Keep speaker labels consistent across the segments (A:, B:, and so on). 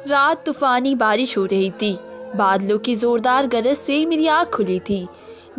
A: रात तूफानी बारिश हो रही थी। बादलों की जोरदार गरज से मेरी आँख खुली थी।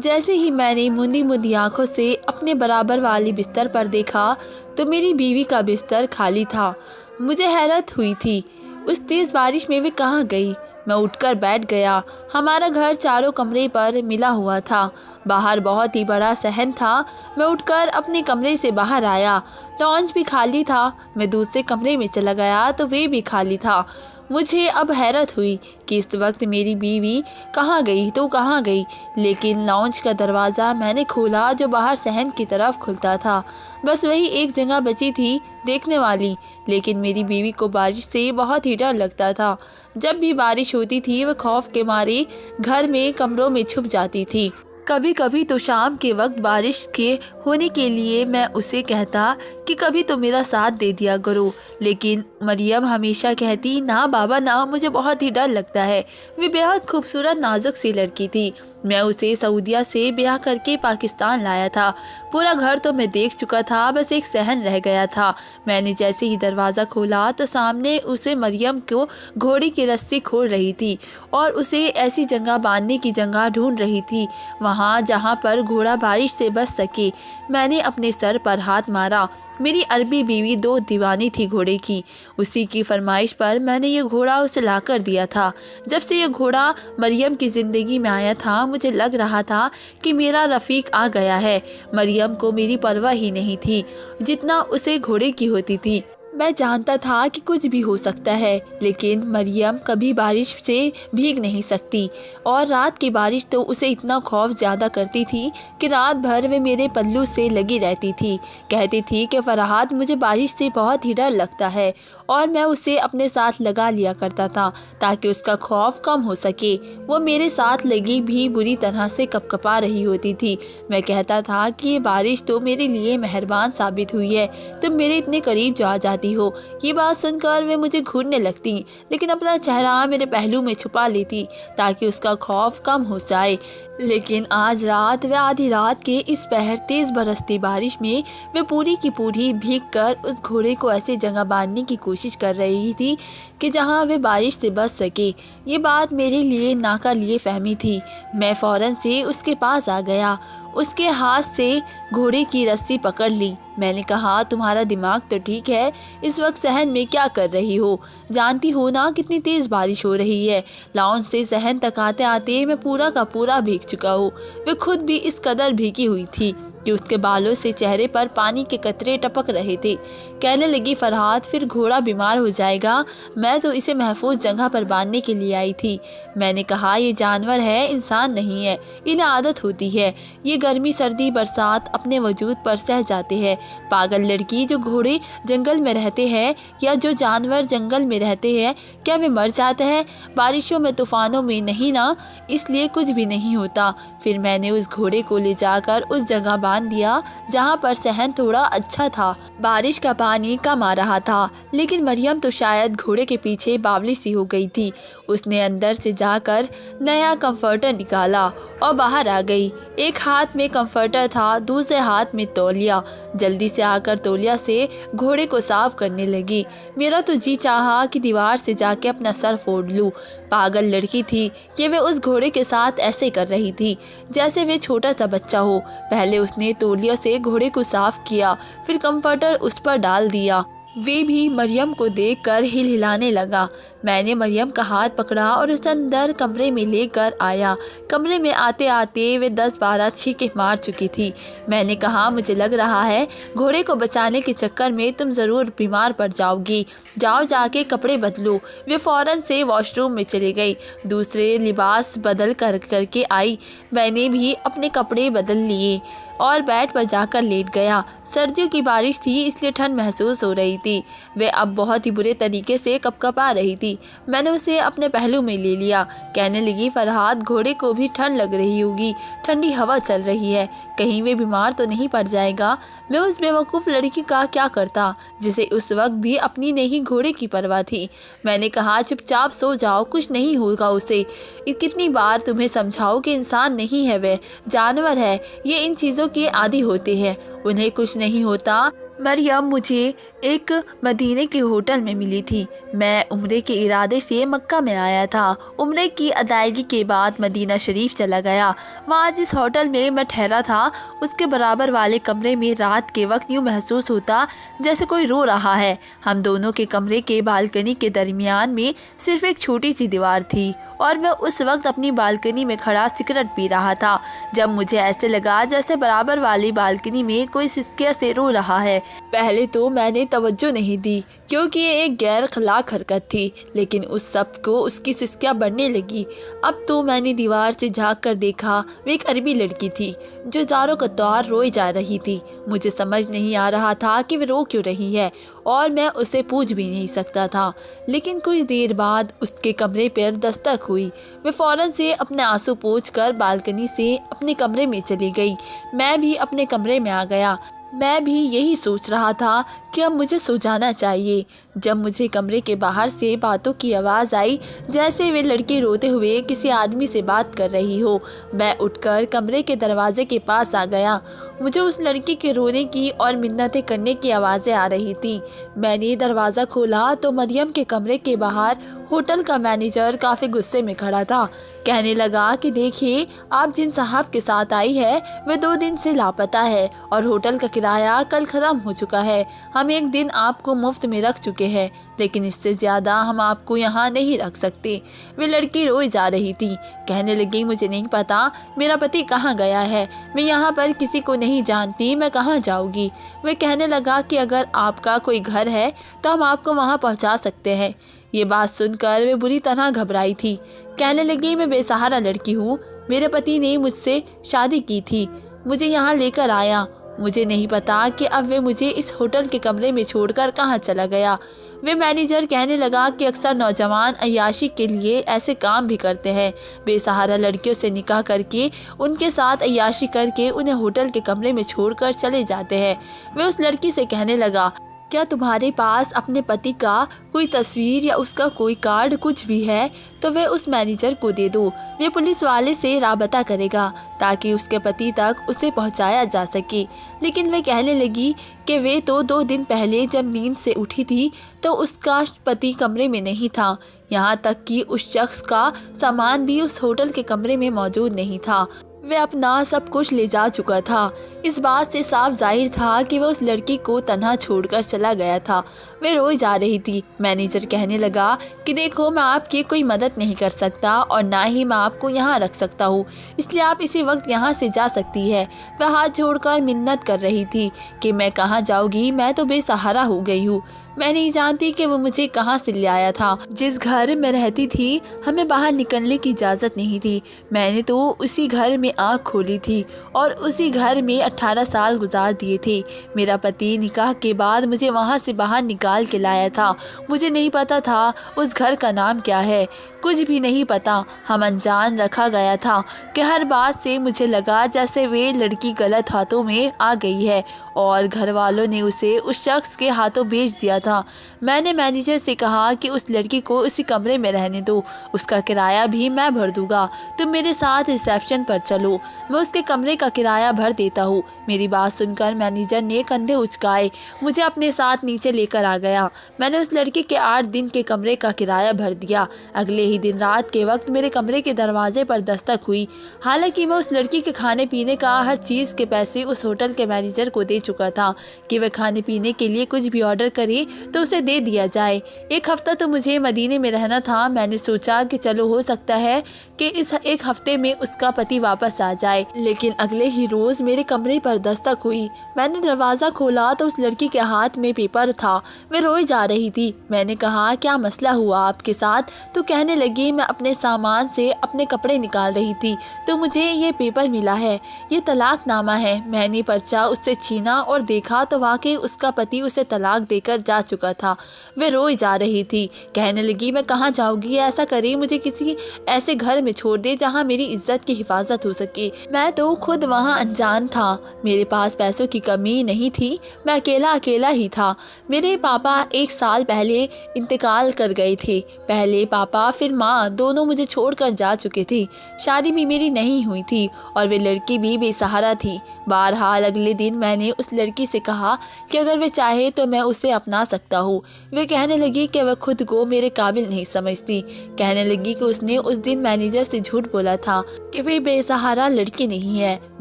A: जैसे ही मैंने मुंदी मुंदी आँखों से अपने बराबर वाली बिस्तर पर देखा तो मेरी बीवी का बिस्तर खाली था। मुझे हैरत हुई थी, उस तेज़ बारिश में वे कहाँ गई। मैं उठकर बैठ गया। हमारा घर चारों कमरे पर मिला हुआ था। बाहर बहुत ही बड़ा सहन था। मैं उठकर अपने कमरे से बाहर आया। लॉन्च भी खाली था। मैं दूसरे कमरे में चला गया तो वे भी खाली था। मुझे अब हैरत हुई कि इस वक्त मेरी बीवी कहाँ गई तो कहाँ गई, लेकिन लॉन्च का दरवाज़ा मैंने खोला जो बाहर सहन की तरफ खुलता था। बस वही एक जगह बची थी देखने वाली, लेकिन मेरी बीवी को बारिश से बहुत ही डर लगता था। जब भी बारिश होती थी वह खौफ के मारे घर में कमरों में छुप जाती थी। कभी कभी तो शाम के वक्त बारिश के होने के लिए मैं उसे कहता कि कभी तो मेरा साथ दे दिया करो, लेकिन मरियम हमेशा कहती ना बाबा ना, मुझे बहुत ही डर लगता है। वे बेहद खूबसूरत नाजुक सी लड़की थी। मैं उसे सऊदिया से ब्याह करके पाकिस्तान लाया था। पूरा घर तो मैं देख चुका था, बस एक सहन रह गया था। मैंने जैसे ही दरवाज़ा खोला तो सामने उसे मरियम को घोड़ी की रस्सी खोल रही थी और उसे ऐसी जगह बांधने की जगह ढूंढ रही थी वहाँ जहाँ पर घोड़ा बारिश से बच सके। मैंने अपने सर पर हाथ मारा। मेरी अरबी बीवी दो दीवानी थी घोड़े की। उसी की फरमाइश पर मैंने ये घोड़ा उसे ला कर दिया था। जब से ये घोड़ा मरियम की ज़िंदगी में आया था मुझे लग रहा था कि मेरा रफ़ीक आ गया है। मरियम को मेरी परवाह ही नहीं थी जितना उसे घोड़े की होती थी। मैं जानता था कि कुछ भी हो सकता है, लेकिन मरियम कभी बारिश से भीग नहीं सकती और रात की बारिश तो उसे इतना खौफ ज़्यादा करती थी कि रात भर वे मेरे पल्लू से लगी रहती थी। कहती थी कि फरहाद मुझे बारिश से बहुत ही डर लगता है और मैं उसे अपने साथ लगा लिया करता था ताकि उसका खौफ कम हो सके। वो मेरे साथ लगी भी बुरी तरह से कपकपा रही होती थी। मैं कहता था कि ये बारिश तो मेरे लिए मेहरबान साबित हुई है, तुम मेरे इतने करीब जो आ जाती हो। ये बात सुनकर वे मुझे घूरने लगती, लेकिन अपना चेहरा मेरे पहलू में छुपा लेती ताकि उसका खौफ कम हो जाए। लेकिन आज रात व आधी रात के इस पहर तेज बरसती बारिश में वे पूरी की पूरी भीगकर उस घोड़े को ऐसी जगह बांधने की कोशिश कर रही थी कि जहां वे बारिश से बच सके। ये बात मेरे लिए नाकाबिले फहमी थी। मैं फौरन से उसके पास आ गया, उसके हाथ से घोड़े की रस्सी पकड़ ली। मैंने कहा तुम्हारा दिमाग तो ठीक है, इस वक्त सहन में क्या कर रही हो? जानती हो ना कितनी तेज़ बारिश हो रही है। लॉन्च से सहन तक आते आते मैं पूरा का पूरा भीग चुका हूँ। वे खुद भी इस कदर भीगी हुई थी कि उसके बालों से चेहरे पर पानी के कतरे टपक रहे थे। कहने लगी फरहाद फिर घोड़ा बीमार हो जाएगा, मैं तो इसे महफूज जगह पर बांधने के लिए आई थी। मैंने कहा ये जानवर है, इंसान नहीं है, इन्हें आदत होती है। ये गर्मी सर्दी बरसात अपने वजूद पर सह जाते हैं। पागल लड़की, जो घोड़े जंगल में रहते हैं या जो जानवर जंगल में रहते हैं क्या वे मर जाते हैं? बारिशों में तूफानों में नहीं ना, इसलिए कुछ भी नहीं होता। फिर मैंने उस घोड़े को ले जाकर उस जगह बांध दिया जहाँ पर सहन थोड़ा अच्छा था। बारिश का पानी कम आ रहा था, लेकिन मरियम तो शायद घोड़े के पीछे बावली सी हो गई थी। उसने अंदर से जाकर नया कंफर्टर निकाला और बाहर आ गई। एक हाथ में कंफर्टर था, दूसरे हाथ में तौलिया। जल्दी से आकर तौलिया से घोड़े को साफ करने लगी। मेरा तो जी चाहा कि दीवार से जाके अपना सर फोड़ लूं। पागल लड़की थी कि वे उस घोड़े के साथ ऐसे कर रही थी जैसे वे छोटा सा बच्चा हो। पहले उसने तौलिया से घोड़े को साफ किया, फिर कंफर्टर उस पर डाल दिया। वे भी मरियम को देखकर हिलाने लगा। मैंने मरियम का हाथ पकड़ा और उसे अंदर कमरे में लेकर आया। कमरे में आते आते वे 10-12 छींके मार चुकी थी। मैंने कहा मुझे लग रहा है घोड़े को बचाने के चक्कर में तुम ज़रूर बीमार पड़ जाओगी, जाओ जाके कपड़े बदलो। वे फ़ौरन से वॉशरूम में चली गई, दूसरे लिबास बदल करके आई। मैंने भी अपने कपड़े बदल लिए और बेड पर जाकर लेट गया। सर्दियों की बारिश थी इसलिए ठंड महसूस हो रही थी। वे अब बहुत ही बुरे तरीके से कपकपा रही थी। मैंने उसे अपने पहलू में ले लिया। कहने लगी फरहाद घोड़े को भी ठंड लग रही होगी, ठंडी हवा चल रही है, कहीं वे बीमार तो नहीं पड़ जाएगा। मैं उस बेवकूफ़ लड़की का क्या करता जिसे उस वक्त भी अपनी नहीं घोड़े की परवाह थी। मैंने कहा चुपचाप सो जाओ, कुछ नहीं होगा उसे। कितनी बार तुम्हें समझाओ कि इंसान नहीं है, वह जानवर है, ये इन चीज़ों के आदी होते हैं, उन्हें कुछ नहीं होता। मरियम मुझे एक मदीने के होटल में मिली थी। मैं उम्रे के इरादे से मक्का में आया था। उम्रे की अदायगी के बाद मदीना शरीफ चला गया। वहाँ जिस होटल में मैं ठहरा था उसके बराबर वाले कमरे में रात के वक्त यूँ महसूस होता जैसे कोई रो रहा है। हम दोनों के कमरे के बालकनी के दरमियान में सिर्फ एक छोटी सी दीवार थी और मैं उस वक्त अपनी बालकनी में खड़ा सिगरेट पी रहा था जब मुझे ऐसे लगा जैसे बराबर वाली बालकनी में कोई सिसकिया से रो रहा है। पहले तो मैंने तवज्जो नहीं दी क्योंकि ये एक गैर अखलाक हरकत थी, लेकिन उस सब को उसकी सिसकिया बढ़ने लगी। अब तो मैंने दीवार से झांक कर देखा, वो एक अरबी लड़की थी जो ज़ारों कतार रोई जा रही थी। मुझे समझ नहीं आ रहा था कि वह रो क्यों रही है और मैं उसे पूछ भी नहीं सकता था। लेकिन कुछ देर बाद उसके कमरे पर दस्तक हुई। वह फ़ौरन से अपने आंसू पोंछकर बालकनी से अपने कमरे में चली गई। मैं भी अपने कमरे में आ गया। मैं भी यही सोच रहा था कि अब मुझे सो जाना चाहिए जब मुझे कमरे के बाहर से बातों की आवाज़ आई, जैसे वे लड़की रोते हुए किसी आदमी से बात कर रही हो। मैं उठकर कमरे के दरवाजे के पास आ गया। मुझे उस लड़की के रोने की और मिन्नतें करने की आवाज़ें आ रही थी। मैंने दरवाज़ा खोला तो मरियम के कमरे के बाहर होटल का मैनेजर काफ़ी गुस्से में खड़ा था। कहने लगा कि देखिए, आप जिन साहब के साथ आई है वे 2 दिन से लापता है और होटल का किराया कल ख़त्म हो चुका है। हम एक दिन आपको मुफ्त में रख चुके हैं, लेकिन इससे ज़्यादा हम आपको यहाँ नहीं रख सकते। वे लड़की रोई जा रही थी। कहने लगी, मुझे नहीं पता मेरा पति कहाँ गया है। मैं यहाँ पर किसी को नहीं जानती, मैं कहाँ जाऊँगी। वे कहने लगा कि अगर आपका कोई घर है तो हम आपको वहाँ पहुँचा सकते हैं। ये बात सुनकर वे बुरी तरह घबराई थी। कहने लगी, मैं बेसहारा लड़की हूँ। मेरे पति ने मुझसे शादी की थी, मुझे यहाँ लेकर आया। मुझे नहीं पता कि अब वे मुझे इस होटल के कमरे में छोड़कर कहाँ चला गया। वे मैनेजर कहने लगा कि अक्सर नौजवान अय्याशी के लिए ऐसे काम भी करते हैं। बेसहारा लड़कियों से निकाह करके उनके साथ अय्याशी करके उन्हें होटल के कमरे में छोड़कर चले जाते हैं। वे उस लड़की से कहने लगा, क्या तुम्हारे पास अपने पति का कोई तस्वीर या उसका कोई कार्ड कुछ भी है तो वे उस मैनेजर को दे दो। वे पुलिस वाले से राबता करेगा ताकि उसके पति तक उसे पहुंचाया जा सके। लेकिन वे कहने लगी कि वे तो 2 दिन पहले जब नींद से उठी थी तो उसका पति कमरे में नहीं था। यहाँ तक कि उस शख्स का सामान भी उस होटल के कमरे में मौजूद नहीं था। वे अपना सब कुछ ले जा चुका था। इस बात से साफ जाहिर था कि वह उस लड़की को तन्हा छोड़कर चला गया था। वे रोई जा रही थी। मैनेजर कहने लगा कि देखो, मैं आपकी कोई मदद नहीं कर सकता और ना ही मैं आपको यहाँ रख सकता हूँ, इसलिए आप इसी वक्त यहाँ से जा सकती है। वह हाथ जोड़कर मिन्नत कर रही थी कि मैं कहाँ जाऊँगी, मैं तो बेसहारा हो गई हूँ। मैं नहीं जानती कि वो मुझे कहाँ से ले आया था। जिस घर में रहती थी हमें बाहर निकलने की इजाज़त नहीं थी। मैंने तो उसी घर में आँख खोली थी और उसी घर में 18 साल गुजार दिए थे। मेरा पति निकाह के बाद मुझे वहाँ से बाहर निकाल के लाया था। मुझे नहीं पता था उस घर का नाम क्या है, कुछ भी नहीं पता। हम अनजान रखा गया था कि हर बात से मुझे लगा जैसे वे लड़की गलत हाथों में आ गई है और घर वालों ने उसे उस शख्स के हाथों बेच दिया था। मैंने मैनेजर से कहा कि उस लड़की को उसी कमरे में रहने दो, उसका किराया भी मैं भर दूंगा। तुम मेरे साथ रिसेप्शन पर चलो, मैं उसके कमरे का किराया भर देता हूँ। मेरी बात सुनकर मैनेजर ने कंधे उचकाए मुझे अपने साथ नीचे लेकर आ गया। मैंने उस लड़की के 8 दिन के कमरे का किराया भर दिया। अगले ही दिन रात के वक्त मेरे कमरे के दरवाजे पर दस्तक हुई। हालांकि मैं उस लड़की के खाने पीने का हर चीज़ के पैसे उस होटल के मैनेजर को दे चुका था कि वह खाने पीने के लिए कुछ भी ऑर्डर करे तो उसे दे दिया जाए। 1 हफ्ता तो मुझे मदीने में रहना था। मैंने सोचा कि चलो हो सकता है कि इस 1 हफ्ते में उसका पति वापस आ जाए। लेकिन अगले ही रोज़ मेरे कमरे पर दस्तक हुई। मैंने दरवाज़ा खोला तो उस लड़की के हाथ में पेपर था। वह रोई जा रही थी। मैंने कहा, क्या मसला हुआ आपके साथ? तो कहने लगी, मैं अपने सामान से अपने कपड़े निकाल रही थी तो मुझे ये पेपर मिला है, ये तलाकनामा है। मैंने पर्चा उससे छीना और देखा तो वाकई उसका पति उसे तलाक देकर जा चुका था। वह रोई जा रही थी। कहने लगी, मैं कहाँ जाऊँगी? ऐसा करे मुझे किसी ऐसे घर में छोड़ दे जहाँ मेरी इज्जत की हिफाजत हो सके। मैं तो खुद वहाँ अनजान था। मेरे पास पैसों की कमी नहीं थी, मैं अकेला ही था। मेरे पापा 1 साल पहले इंतकाल कर गए थे। पहले पापा फिर माँ दोनों मुझे छोड़कर जा चुके थे। शादी भी मेरी नहीं हुई थी और वे लड़की भी बेसहारा थी। बहरहाल अगले दिन मैंने उस लड़की से कहा कि अगर वे चाहे तो मैं उसे अपना सकता हूँ। वे कहने लगी कि वह खुद को मेरे काबिल नहीं समझती। कहने लगी कि उसने उस दिन मैनेजर से झूठ बोला था कि वे बेसहारा लड़की नहीं है,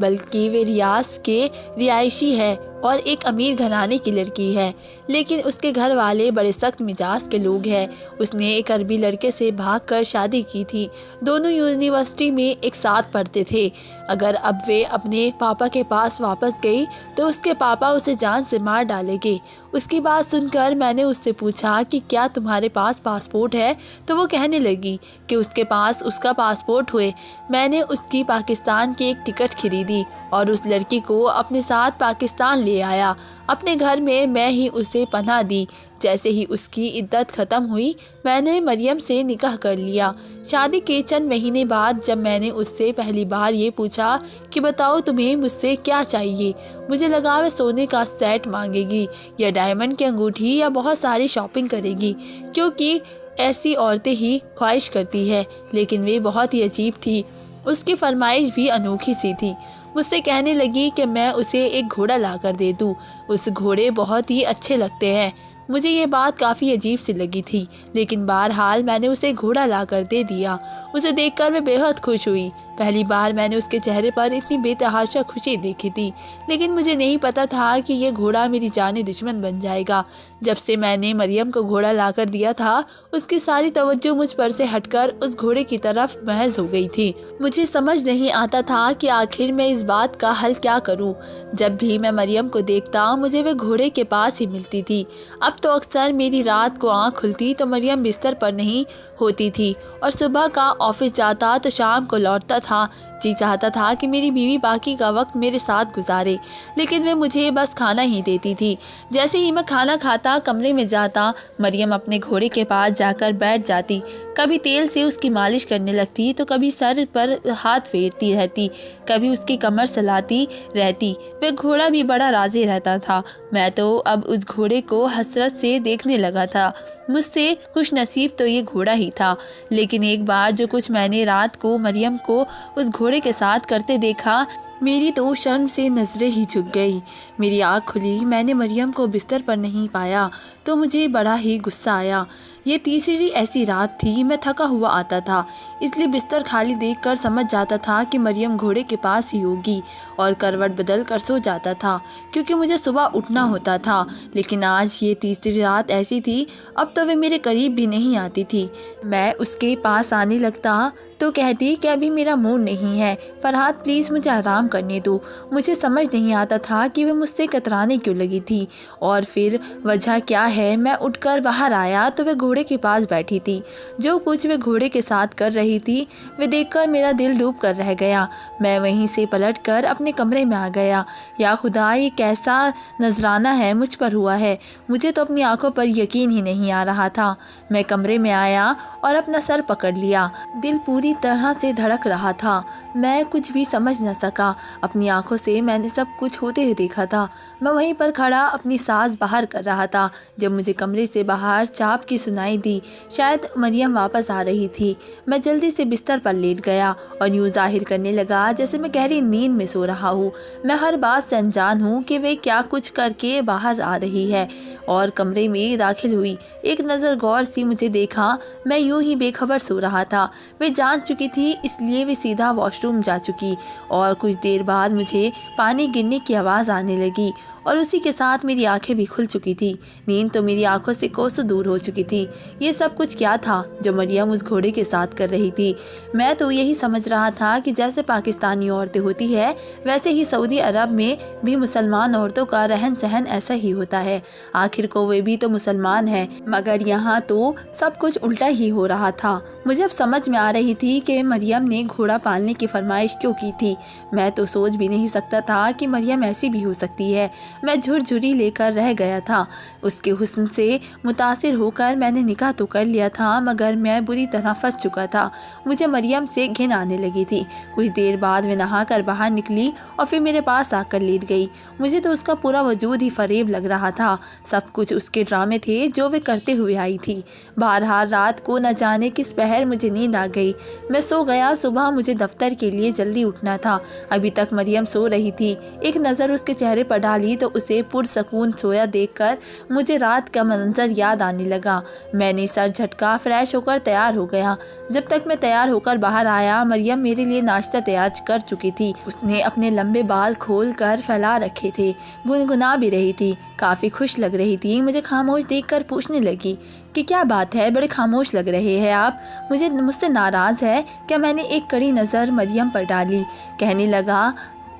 A: बल्कि वे रियाज के रिहायशी है और एक अमीर घराने की लड़की है, लेकिन उसके घर वाले बड़े सख्त मिजाज के लोग हैं। उसने एक अरबी लड़के से भागकर शादी की थी। दोनों यूनिवर्सिटी में एक साथ पढ़ते थे। अगर अब वे अपने पापा के पास वापस गई तो उसके पापा उसे जान से मार डालेंगे। उसकी बात सुनकर मैंने उससे पूछा कि क्या तुम्हारे पास पासपोर्ट है, तो वो कहने लगी कि उसके पास उसका पासपोर्ट हुए। मैंने उसकी पाकिस्तान की एक टिकट खरीदी और उस लड़की को अपने साथ पाकिस्तान ले आया। अपने घर में मैं ही उसे पनाह दी। जैसे ही उसकी इद्दत ख़त्म हुई, मैंने मरियम से निकाह कर लिया। शादी के चंद महीने बाद जब मैंने उससे पहली बार ये पूछा कि बताओ तुम्हें मुझसे क्या चाहिए, मुझे लगा वह सोने का सेट मांगेगी या डायमंड की अंगूठी या बहुत सारी शॉपिंग करेगी, क्योंकि ऐसी औरतें ही ख्वाहिश करती है। लेकिन वे बहुत ही अजीब थी। उसकी फरमाइश भी अनोखी सी थी। मुझसे कहने लगी कि मैं उसे एक घोड़ा लाकर दे दूँ। उस घोड़े बहुत ही अच्छे लगते हैं। मुझे ये बात काफ़ी अजीब सी लगी थी, लेकिन बहरहाल मैंने उसे घोड़ा लाकर दे दिया। उसे देखकर मैं बेहद खुश हुई। पहली बार मैंने उसके चेहरे पर इतनी बेतहाशा खुशी देखी थी, लेकिन मुझे नहीं पता था कि यह घोड़ा मेरी जानी दुश्मन बन जाएगा। जब से मैंने मरियम को घोड़ा लाकर दिया था, उसकी सारी तवज्जो मुझ पर से हटकर उस घोड़े की तरफ महज हो गई थी। मुझे समझ नहीं आता था कि आखिर मैं इस बात का हल क्या करूं। जब भी मैं मरियम को देखता, मुझे वह घोड़े के पास ही मिलती थी। अब तो अक्सर मेरी रात को आँख खुलती तो मरियम बिस्तर पर नहीं होती थी और सुबह का ऑफिस जाता तो शाम को लौटता था। जी चाहता था कि मेरी बीवी बाकी का वक्त मेरे साथ गुजारे, लेकिन वे मुझे बस खाना ही देती थी। जैसे ही मैं खाना खाता कमरे में जाता, मरियम अपने घोड़े के पास जाकर बैठ जाती। कभी तेल से उसकी मालिश करने लगती तो कभी सर पर हाथ फेरती रहती, कभी उसकी कमर सहलाती रहती। वह घोड़ा भी बड़ा राजी रहता था। मैं तो अब उस घोड़े को हसरत से देखने लगा था। मुझसे खुश नसीब तो ये घोड़ा ही था। लेकिन एक बार जो कुछ मैंने रात को मरियम को उस घोड़े के साथ करते देखा, मेरी तो शर्म से नजरें ही झुक गई। मेरी आँख खुली, मैंने मरियम को बिस्तर पर नहीं पाया तो मुझे बड़ा ही गुस्सा आया। ये तीसरी ऐसी रात थी। मैं थका हुआ आता था, इसलिए बिस्तर खाली देखकर समझ जाता था कि मरियम घोड़े के पास ही होगी और करवट बदल कर सो जाता था, क्योंकि मुझे सुबह उठना होता था। लेकिन आज ये तीसरी रात ऐसी थी, अब तो वे मेरे करीब भी नहीं आती थी। मैं उसके पास आने लगता तो कहती कि अभी मेरा मूड नहीं है, फरहाद प्लीज़ मुझे आराम करने दो। मुझे समझ नहीं आता था कि वे मुझसे कतराने क्यों लगी थी और फिर वजह क्या है। मैं उठकर बाहर आया तो वे घोड़े के पास बैठी थी। जो कुछ वे घोड़े के साथ कर रही थी वे देखकर मेरा दिल डूब कर रह गया। मैं वहीं से पलटकर अपने कमरे में आ गया। या खुदा, ये कैसा नजराना है मुझ पर हुआ है। मुझे तो अपनी आंखों पर यकीन ही नहीं आ रहा था। मैं कमरे में आया और अपना सर पकड़ लिया। दिल पूरी तरह से धड़क रहा था। मैं कुछ भी समझ न सका। अपनी आंखों से मैंने सब कुछ होते हुए देखा था। मैं वहीं पर खड़ा अपनी सांस बाहर कर रहा था जब मुझे कमरे से बाहर चाप की सुनाई दी। शायद मरियम वापस आ रही थी। मैं जल्दी से बिस्तर पर लेट गया और यूँ जाहिर करने लगा जैसे मैं गहरी नींद में सो रहा हूँ। मैं हर बात से अनजान हूँ कि वे क्या कुछ करके बाहर आ रही है और कमरे में दाखिल हुई। एक नज़र गौर से मुझे देखा। मैं यूं ही बेखबर सो रहा था। वे जान चुकी थी, इसलिए वे सीधा वॉशरूम जा चुकी और कुछ देर बाद मुझे पानी गिरने की आवाज़ आने लगी और उसी के साथ मेरी आंखें भी खुल चुकी थी। नींद तो मेरी आंखों से कोसों दूर हो चुकी थी। ये सब कुछ क्या था जो मरियम उस घोड़े के साथ कर रही थी? मैं तो यही समझ रहा था कि जैसे पाकिस्तानी औरतें होती है, वैसे ही सऊदी अरब में भी मुसलमान औरतों का रहन सहन ऐसा ही होता है। आखिर को वे भी तो मुसलमान हैं, मगर यहाँ तो सब कुछ उल्टा ही हो रहा था। मुझे अब समझ में आ रही थी कि मरियम ने घोड़ा पालने की फरमाइश क्यों की थी। मैं तो सोच भी नहीं सकता था कि मरियम ऐसी भी हो सकती है। मैं झुरझुरी लेकर रह गया था। उसके हुस्न से मुतासिर होकर मैंने निकाह तो कर लिया था, मगर मैं बुरी तरह फंस चुका था। मुझे मरियम से घिन आने लगी थी। कुछ देर बाद मैं नहाकर बाहर निकली और फिर मेरे पास आकर लेट गई। मुझे तो उसका पूरा वजूद ही फरेब लग रहा था। सब कुछ उसके ड्रामे थे जो वे करते हुए आई थी। बहरहाल रात को न जाने किस पहर मुझे नींद आ गई। मैं सो गया। सुबह मुझे दफ्तर के लिए जल्दी उठना था। अभी तक मरियम सो रही थी। एक नज़र उसके चेहरे पर डाली तो उसे पुरसकून सोया देखकर मुझे रात का मंजर याद आने लगा। मैंने सर झटका फ्रेश होकर तैयार हो गया। जब तक मैं तैयार होकर बाहर आया, मरियम मेरे लिए नाश्ता तैयार कर चुकी थी। उसने अपने लंबे बाल खोल कर फैला रखे थे, गुनगुना भी रही थी, काफ़ी खुश लग रही थी। मुझे खामोश देखकर पूछने लगी कि क्या बात है, बड़े खामोश लग रहे हैं आप, मुझसे नाराज़ है क्या? मैंने एक कड़ी नज़र मरियम पर डाली। कहने लगा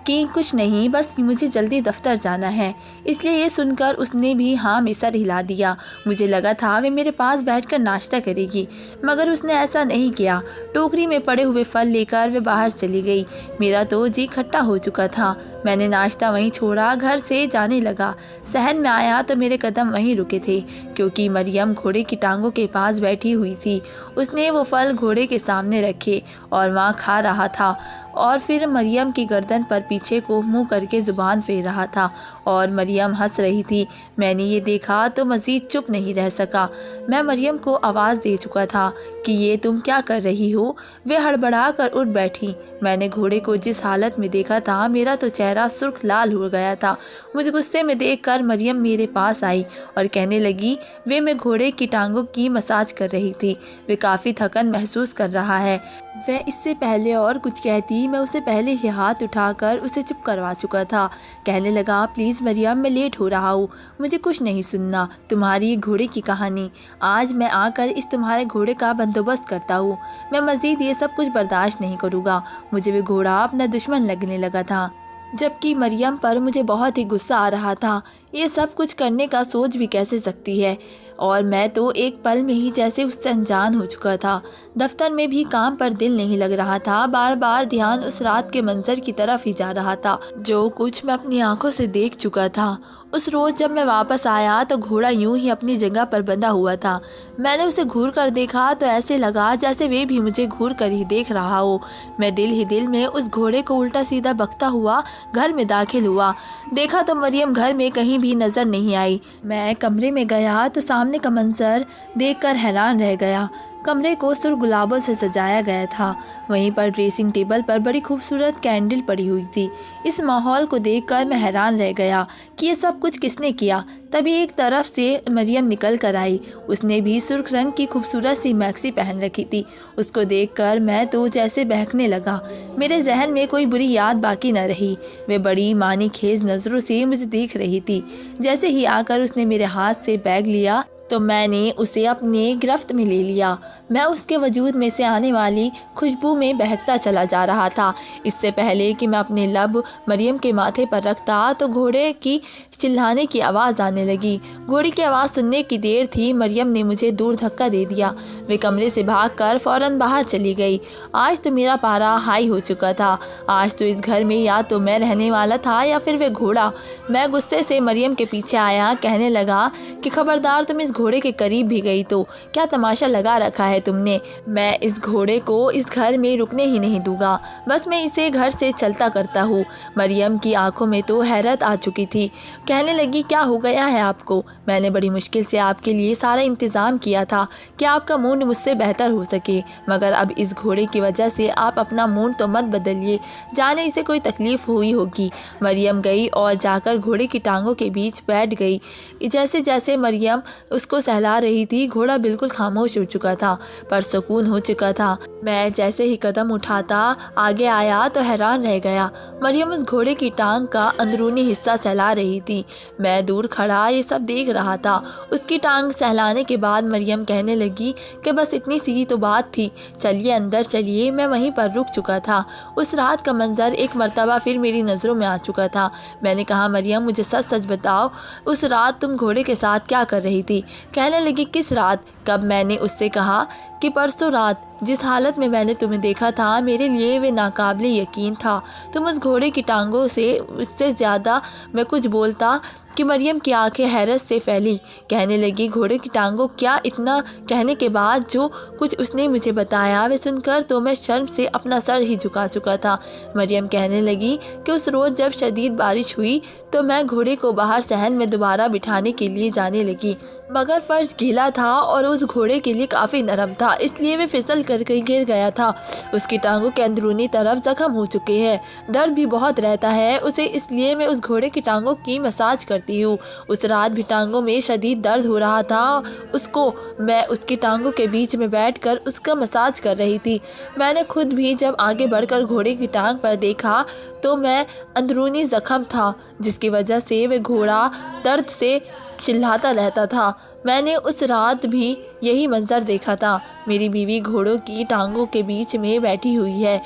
A: कि कुछ नहीं, बस मुझे जल्दी दफ्तर जाना है। इसलिए ये सुनकर उसने भी हाँ में सर हिला दिया। मुझे लगा था वे मेरे पास बैठकर नाश्ता करेगी, मगर उसने ऐसा नहीं किया। टोकरी में पड़े हुए फल लेकर वे बाहर चली गई। मेरा तो जी खट्टा हो चुका था। मैंने नाश्ता वहीं छोड़ा, घर से जाने लगा। सहन में आया तो मेरे कदम वहीं रुके थे, क्योंकि मरियम घोड़े की टांगों के पास बैठी हुई थी। उसने वो फल घोड़े के सामने रखे और वहाँ खा रहा था, और फिर मरियम की गर्दन पर पीछे को मुंह करके ज़ुबान फेर रहा था, और मरियम हंस रही थी। मैंने ये देखा तो मज़ीद चुप नहीं रह सका। मैं मरियम को आवाज़ दे चुका था कि ये तुम क्या कर रही हो? वे हड़बड़ा कर उठ बैठी। मैंने घोड़े को जिस हालत में देखा था, मेरा तो चेहरा सुर्ख लाल हो गया था। मुझे गुस्से में देखकर मरियम मेरे पास आई और कहने लगी वे मैं घोड़े की टांगों की मसाज कर रही थी। वे काफ़ी थकन महसूस कर रहा है। वह इससे पहले और कुछ कहती, मैं उसे पहले ही हाथ उठाकर उसे चुप करवा चुका था। कहने लगा प्लीज़ मरियम, मैं लेट हो रहा हूँ, मुझे कुछ नहीं सुनना। तुम्हारी घोड़े की कहानी, आज मैं आकर इस तुम्हारे घोड़े का बंदोबस्त करता हूँ। मैं मज़ीद ये सब कुछ बर्दाश्त नहीं करूँगा। मुझे वे घोड़ा अपना दुश्मन लगने लगा था, जबकि मरियम पर मुझे बहुत ही गुस्सा आ रहा था। ये सब कुछ करने का सोच भी कैसे सकती है? और मैं तो एक पल में ही जैसे उससे अनजान हो चुका था। दफ्तर में भी काम पर दिल नहीं लग रहा था। बार बार ध्यान उस रात के मंजर की तरफ ही जा रहा था, जो कुछ मैं अपनी आंखों से देख चुका था। उस रोज़ जब मैं वापस आया तो घोड़ा यूं ही अपनी जगह पर बंधा हुआ था। मैंने उसे घूर कर देखा तो ऐसे लगा जैसे वे भी मुझे घूर कर ही देख रहा हो। मैं दिल ही दिल में उस घोड़े को उल्टा सीधा बकता हुआ घर में दाखिल हुआ। देखा तो मरियम घर में कहीं भी नज़र नहीं आई। मैं कमरे में गया तो सामने का मंजर देखकर हैरान रह गया। कमरे को सुर्ख गुलाबों से सजाया गया था। वहीं पर ड्रेसिंग टेबल पर बड़ी खूबसूरत कैंडल पड़ी हुई थी। इस माहौल को देखकर मैं हैरान रह गया कि ये सब कुछ किसने किया। तभी एक तरफ से मरियम निकल कर आई। उसने भी सुर्ख रंग की खूबसूरत सी मैक्सी पहन रखी थी। उसको देखकर मैं तो जैसे बहकने लगा। मेरे जहन में कोई बुरी याद बाकी न रही। वे बड़ी मानी खेज नज़रों से मुझे देख रही थी। जैसे ही आकर उसने मेरे हाथ से बैग लिया तो मैंने उसे अपने गिरफ्त में ले लिया। मैं उसके वजूद में से आने वाली खुशबू में बहकता चला जा रहा था। इससे पहले कि मैं अपने लब मरियम के माथे पर रखता तो घोड़े की चिल्लाने की आवाज़ आने लगी। घोड़ी की आवाज़ सुनने की देर थी, मरियम ने मुझे दूर धक्का दे दिया। वे कमरे से भागकर फ़ौरन बाहर चली गई। आज तो मेरा पारा हाई हो चुका था। आज तो इस घर में या तो मैं रहने वाला था या फिर वे घोड़ा। मैं गुस्से से मरियम के पीछे आया, कहने लगा कि खबरदार तुम इस घोड़े के करीब भी गई तो क्या तमाशा लगा रखा है तुमने? मैं इस घोड़े को इस घर में रुकने ही नहीं दूंगा। बस मैं इसे घर से चलता करता हूँ। मरियम की आंखों में तो हैरत आ चुकी थी। कहने लगी क्या हो गया है आपको? मैंने बड़ी मुश्किल से आपके लिए सारा इंतज़ाम किया था कि आपका मूड मुझसे बेहतर हो सके, मगर अब इस घोड़े की वजह से आप अपना मूड तो मत बदलिए, जाने इसे कोई तकलीफ़ हुई होगी। मरियम गई और जाकर घोड़े की टांगों के बीच बैठ गई। जैसे जैसे मरियम उसको सहला रही थी, घोड़ा बिल्कुल खामोश हो चुका था, पर सुकून हो चुका था। मैं जैसे ही कदम उठाता आगे आया तो हैरान रह गया। मरियम उस घोड़े की टांग का अंदरूनी हिस्सा सहला रही थी। मैं दूर खड़ा ये सब देख रहा था। उसकी टांग सहलाने के बाद मरियम कहने लगी कि बस इतनी सी तो बात थी, चलिए अंदर चलिए। मैं वहीं पर रुक चुका था। उस रात का मंजर एक मर्तबा फिर मेरी नज़रों में आ चुका था। मैंने कहा मरियम मुझे सच सच बताओ, उस रात तुम घोड़े के साथ क्या कर रही थी? कहने लगी किस रात? कब? मैंने उससे कहा कि परसों रात जिस हालत में मैंने तुम्हें देखा था मेरे लिए वे नाकाबिले यकीन था। तुम उस घोड़े की टांगों से उससे ज़्यादा मैं कुछ बोलता कि मरियम की आंखें हैरत से फैली। कहने लगी, घोड़े की टांगों क्या? इतना कहने के बाद जो कुछ उसने मुझे बताया वे सुनकर तो मैं शर्म से अपना सर ही झुका चुका था। मरियम कहने लगी कि उस रोज़ जब शदीद बारिश हुई तो मैं घोड़े को बाहर सहन में दोबारा बिठाने के लिए जाने लगी, मगर फर्श गीला था और उस घोड़े के लिए काफ़ी नरम था, इसलिए वे फिसल कर गिर गया था। उसकी टांगों के अंदरूनी तरफ जख्म हो चुके हैं, दर्द भी बहुत रहता है उसे, इसलिए मैं उस घोड़े की टांगों की मसाज करती हूँ। उस रात भी टांगों में शदीद दर्द हो रहा था, उसको मैं उसकी टांगों के बीच में बैठकर उसका मसाज कर रही थी। मैंने खुद भी जब आगे बढ़कर घोड़े की टांग पर देखा तो मैं अंदरूनी जख्म था, जिसकी वजह से वह घोड़ा दर्द से चिल्लाता रहता था। मैंने उस रात भी यही मंजर देखा था। मेरी बीवी घोड़ों की टांगों के बीच में बैठी हुई है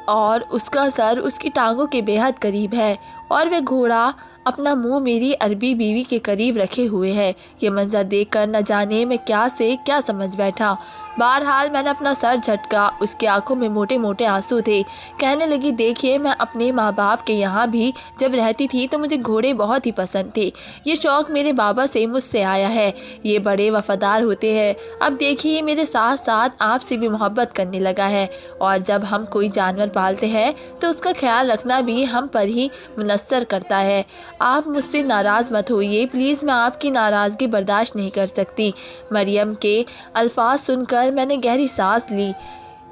A: और उसका सर उसकी टांगों के बेहद करीब है और वह घोड़ा अपना मुंह मेरी अरबी बीवी के करीब रखे हुए है। ये मंजर देखकर न जाने मैं क्या से क्या समझ बैठा। बहरहाल मैंने अपना सर झटका, उसकी आंखों में मोटे मोटे आंसू थे। कहने लगी, देखिए मैं अपने माँ बाप के यहाँ भी जब रहती थी तो मुझे घोड़े बहुत ही पसंद थे। ये शौक़ मेरे बाबा से मुझसे आया है, ये बड़े वफादार होते हैं। अब देखिए मेरे साथ साथ आपसे भी मोहब्बत करने लगा है और जब हम कोई जानवर पालते हैं तो उसका ख्याल रखना भी हम पर ही मुनस्सर करता है। आप मुझसे नाराज़ मत होइए प्लीज़, मैं आपकी नाराज़गी बर्दाश्त नहीं कर सकती। मरियम के अल्फाज सुनकर मैंने गहरी सांस ली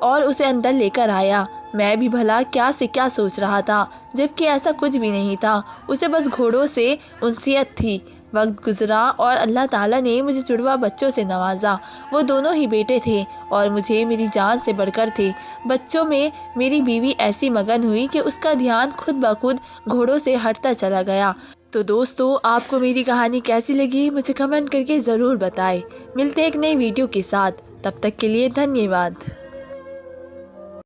A: और उसे अंदर लेकर आया। मैं भी भला क्या से क्या सोच रहा था, जबकि ऐसा कुछ भी नहीं था। उसे बस घोड़ों से उनसियत थी। वक्त गुजरा और अल्लाह ताला ने मुझे जुड़वा बच्चों से नवाजा। वो दोनों ही बेटे थे और मुझे मेरी जान से बढ़कर थे। बच्चों में मेरी बीवी ऐसी मगन हुई कि उसका ध्यान खुद ब खुद घोड़ों से हटता चला गया। तो दोस्तों, आपको मेरी कहानी कैसी लगी मुझे कमेंट करके ज़रूर बताएं। मिलते हैं एक नई वीडियो के साथ, तब तक के लिए धन्यवाद।